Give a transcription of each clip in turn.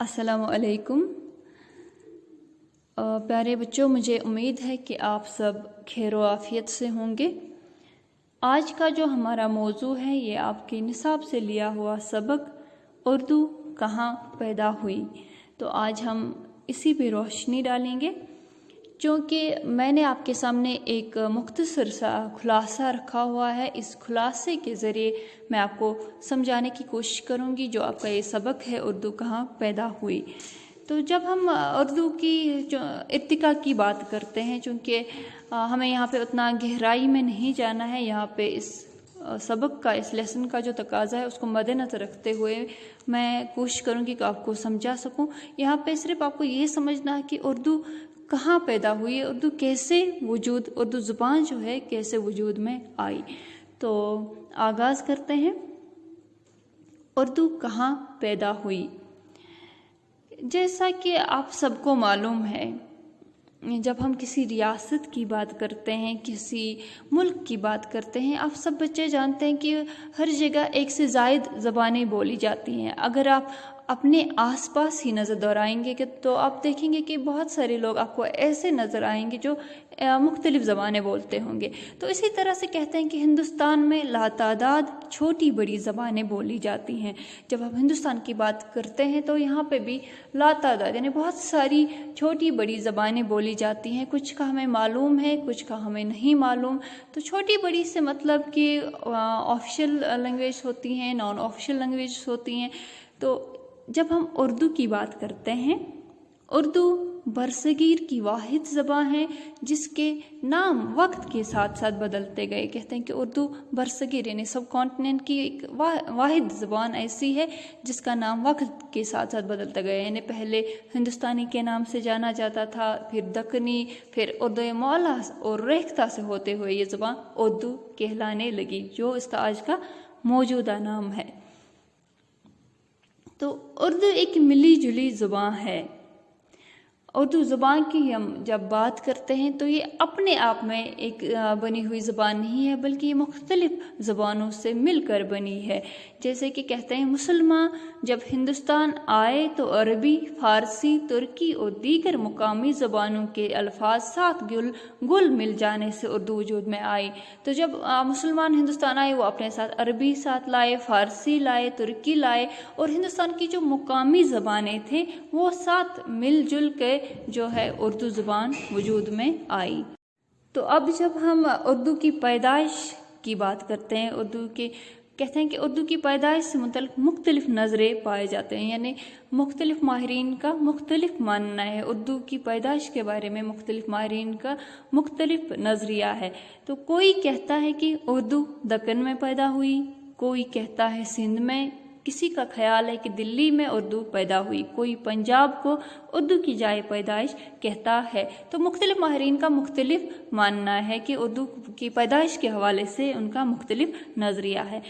अस्सलाम वालेकुम। प्यारे बच्चों, मुझे उम्मीद है कि आप सब खैर व आफियत से होंगे। आज का जो हमारा मौजू है ये आपके निसाब से लिया हुआ सबक उर्दू कहाँ पैदा हुई। तो आज हम इसी पे रोशनी डालेंगे, क्योंकि मैंने आपके सामने एक मुख्तसर सा खुलासा रखा हुआ है। इस खुलासे के ज़रिए मैं आपको समझाने की कोशिश करूँगी जो आपका ये सबक है उर्दू कहाँ पैदा हुई। तो जब हम उर्दू की जो इर्तिका की बात करते हैं, चूँकि हमें यहाँ पे उतना गहराई में नहीं जाना है, यहाँ पे इस सबक का, इस लेसन का जो तकाजा है उसको मद्देनज़र रखते हुए मैं कोशिश करूँगी कि आपको समझा सकूँ। यहाँ पे सिर्फ आपको ये समझना है कि उर्दू कहाँ पैदा हुई, उर्दू कैसे वजूद, उर्दू ज़ुबान जो है कैसे वजूद में आई। तो आगाज़ करते हैं। उर्दू कहाँ पैदा हुई। जैसा कि आप सबको मालूम है, जब हम किसी रियासत की बात करते हैं, किसी मुल्क की बात करते हैं, आप सब बच्चे जानते हैं कि हर जगह एक से ज़ायद ज़बानें बोली जाती हैं। अगर आप अपने आसपास ही नज़र दौड़ाएंगे तो आप देखेंगे कि बहुत सारे लोग आपको ऐसे नज़र आएंगे जो मुख्तलिफ़ ज़बानें बोलते होंगे। तो इसी तरह से कहते हैं कि हिंदुस्तान में लातादाद छोटी बड़ी ज़बानें बोली जाती हैं। जब हम हिंदुस्तान की बात करते हैं तो यहाँ पे भी लातादाद यानी बहुत सारी छोटी बड़ी ज़बानें बोली जाती हैं। कुछ का हमें मालूम है, कुछ का हमें नहीं मालूम। तो छोटी बड़ी से मतलब कि ऑफिशियल लैंग्वेज होती हैं, नॉन ऑफिशियल लैंग्वेज होती हैं। तो जब हम उर्दू की बात करते हैं, उर्दू बरसगीर की वाहिद ज़बान है जिसके नाम वक्त के साथ साथ बदलते गए। कहते हैं कि उर्दू बरसगीर यानी सब कॉन्टिनेंट की एक वाहिद ज़बान ऐसी है जिसका नाम वक्त के साथ साथ बदलता गया। यानी पहले हिंदुस्तानी के नाम से जाना जाता था, फिर दक्कनी, फिर उर्दू मौला और रेख्ता से होते हुए ये ज़बान उर्दू कहलाने लगी, जो इसका आज का मौजूदा नाम है। तो उर्दू एक मिली जुली ज़ुबान है। उर्दू ज़ुबान की हम जब बात करते हैं तो ये अपने आप में एक बनी हुई ज़ुबान नहीं है, बल्कि ये मुख्तलिफ़ ज़ुबानों से मिलकर बनी है। जैसे कि कहते हैं मुसलमान जब हिंदुस्तान आए तो अरबी, फ़ारसी, तुर्की और दीगर मुकामी ज़ुबानों के अल्फाज साथ गुल मिल जाने से उर्दू वजूद में आई। तो जब मुसलमान हिंदुस्तान आए वो अपने साथ अरबी साथ लाए, फ़ारसी लाए, तुर्की लाए और हिंदुस्तान की जो मुकामी ज़बानें थे वो साथ मिलजुल के जो है उर्दू ज़ुबान वजूद में आई। तो अब जब हम उर्दू की पैदाइश की बात करते हैं, उर्दू के कहते हैं कि उर्दू की पैदाइश से मुतल्लिक़ मुख्तलिफ़ नज़रें पाए जाते हैं। यानी मुख्तलिफ़ माहिरीन का मुख्तलिफ़ मानना है। उर्दू की पैदाइश के बारे में मुख्तलिफ़ माहिरीन का मुख्तलिफ़ नज़रिया है। तो कोई कहता है कि उर्दू दक्कन में पैदा हुई, कोई कहता है सिंध में, किसी का ख्याल है कि दिल्ली में उर्दू पैदा हुई, कोई पंजाब को उर्दू की जाए पैदाइश कहता है। तो मुख्तलिफ़ माहिरीन का मुख्तलिफ़ मानना है कि उर्दू की पैदाइश के हवाले से उनका मुख्तलिफ़ नज़रिया है।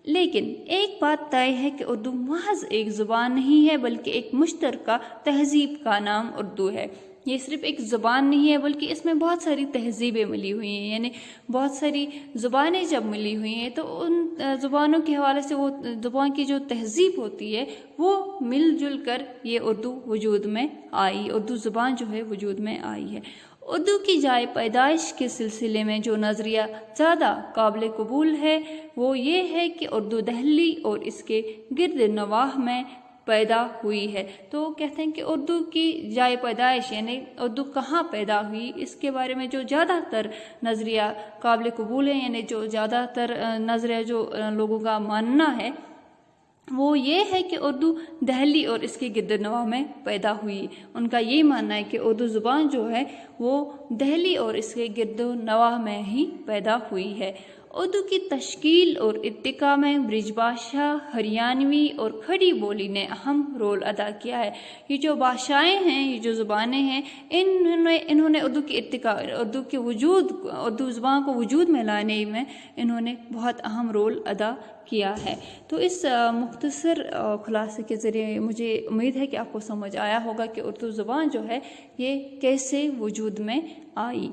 लेकिन एक बात तय है कि उर्दू महज एक ज़ुबान नहीं है, बल्कि एक मुश्तरका तहज़ीब का नाम उर्दू है। ये सिर्फ एक ज़ुबान नहीं है, बल्कि इसमें बहुत सारी तहज़ीबें मिली हुई हैं। यानी बहुत सारी ज़ुबानें जब मिली हुई हैं तो उन ज़ुबानों के हवाले से वो ज़ुबान की जो तहज़ीब होती है वो मिलजुल कर ये उर्दू वजूद में आई, उर्दू ज़ुबान जो है वजूद में आई है। उर्दू की जाए पैदाइश के सिलसिले में जो नज़रिया ज़्यादा काबिल कबूल है वो ये है कि उर्दू दहली और इसके गिर्द नवाह में पैदा हुई है। तो कहते हैं कि उर्दू की जाए पैदाइश यानी उर्दू कहाँ पैदा हुई, इसके बारे में जो ज़्यादातर नज़रिया काबिल कबूल है, यानी जो ज़्यादातर नज़रिया जो लोगों का मानना है वो ये है कि उर्दू दहली और इसके गिरदनवा में पैदा हुई। उनका ये मानना है कि उर्दू ज़ुबान जो है वो दहली और इसके गिरदनवा में ही पैदा हुई है। उर्दू की तश्कील और इर्तिका में ब्रिजभाषा, हरियाणवी और खड़ी बोली ने अहम रोल अदा किया है। ये जो भाषाएं हैं, ये जो ज़ुबानें हैं, इन्होंने उर्दू की इर्तिका, उर्दू के वजूद, उर्दू ज़ुबान को वजूद में लाने में इन्होंने बहुत अहम रोल अदा किया है। तो इस मुख्तसर खुलासे के ज़रिए मुझे उम्मीद है कि आपको समझ आया होगा कि उर्दू ज़ुबान जो है ये कैसे वजूद में आई।